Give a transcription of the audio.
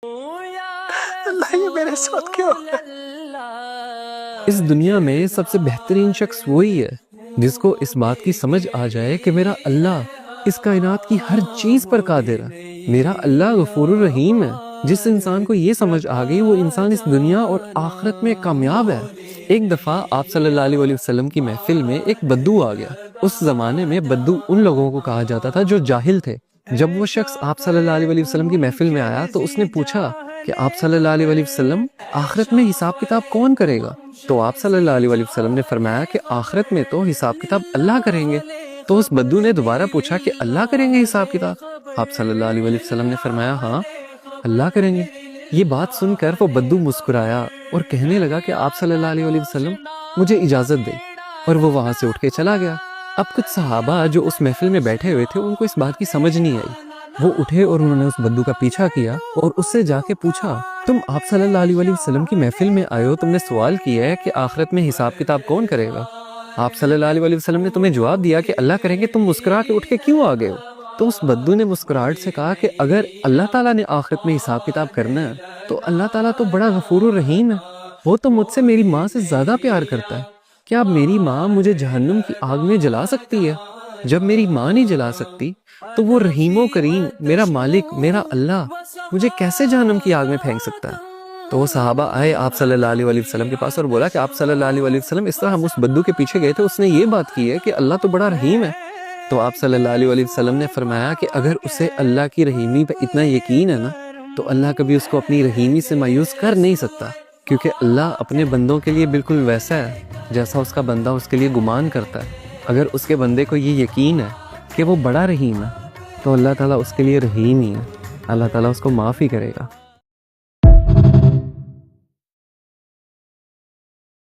اللہ یہ میرے ساتھ کیوں؟ اس دنیا میں سب سے بہترین شخص وہی ہے جس کو اس بات کی سمجھ آ جائے کہ میرا اللہ اس کائنات کی ہر چیز پر قادر ہے، میرا اللہ غفور الرحیم ہے۔ جس انسان کو یہ سمجھ آ گئی وہ انسان اس دنیا اور آخرت میں کامیاب ہے۔ ایک دفعہ آپ صلی اللہ علیہ وسلم کی محفل میں ایک بدو آ گیا۔ اس زمانے میں بدو ان لوگوں کو کہا جاتا تھا جو جاہل تھے۔ جب وہ شخص آپ صلی اللہ علیہ وسلم کی محفل میں آیا تو اس نے پوچھا کہ آپ صلی اللہ علیہ وسلم آخرت میں حساب کتاب کون کرے گا؟ تو آپ صلی اللہ علیہ وسلم نے فرمایا کہ آخرت میں تو حساب کتاب اللہ کریں گے۔ تو اس بدو نے دوبارہ پوچھا کہ اللہ کریں گے حساب کتاب؟ آپ صلی اللہ علیہ وسلم نے فرمایا ہاں اللہ کریں گے۔ یہ بات سن کر وہ بدو مسکرایا اور کہنے لگا کہ آپ صلی اللہ علیہ وسلم مجھے اجازت دے، اور وہ وہاں سے اٹھ کے چلا گیا۔ اب کچھ صحابہ جو اس محفل میں بیٹھے ہوئے تھے ان کو اس بات کی سمجھ نہیں آئی۔ وہ اٹھے اور انہوں نے اس بدو کا پیچھا کیا اور اس سے جا کے پوچھا تم آپ صلی اللہ علیہ وسلم کی محفل میں آئے ہو، تم نے سوال کیا ہے کہ آخرت میں حساب کتاب کون کرے گا؟ آپ صلی اللہ علیہ وسلم نے تمہیں جواب دیا کہ اللہ کریں گے، تم مسکرا کے اٹھ کے کیوں آ گئے ہو؟ تو اس بدو نے مسکراہٹ سے کہا کہ اگر اللہ تعالیٰ نے آخرت میں حساب کتاب کرنا ہے تو اللہ تعالیٰ تو بڑا غفور الرحیم ہے، وہ تو مجھ سے میری ماں سے زیادہ پیار کرتا ہے۔ کیا میری ماں مجھے جہنم کی آگ میں جلا سکتی ہے؟ جب میری ماں نہیں جلا سکتی تو وہ رحیم و کریم میرا مالک میرا اللہ مجھے کیسے جہنم کی آگ میں پھینک سکتا ہے؟ تو وہ صحابہ آئے آپ صلی اللہ علیہ وسلم کے پاس اور بولا کہ آپ صلی اللہ علیہ وسلم اس طرح ہم اس بدو کے پیچھے گئے تھے، اس نے یہ بات کی ہے کہ اللہ تو بڑا رحیم ہے۔ تو آپ صلی اللہ علیہ وسلم نے فرمایا کہ اگر اسے اللہ کی رحیمی پہ اتنا یقین ہے نا تو اللہ کبھی اس کو اپنی رحیمی سے مایوس کر نہیں سکتا، کیونکہ اللہ اپنے بندوں کے لیے بالکل ویسا ہے جیسا اس کا بندہ اس کے لیے گمان کرتا ہے۔ اگر اس کے بندے کو یہ یقین ہے کہ وہ بڑا رحیم ہے تو اللہ تعالیٰ اس کے لیے رحیم ہی ہے، اللہ تعالیٰ اس کو معاف ہی کرے گا۔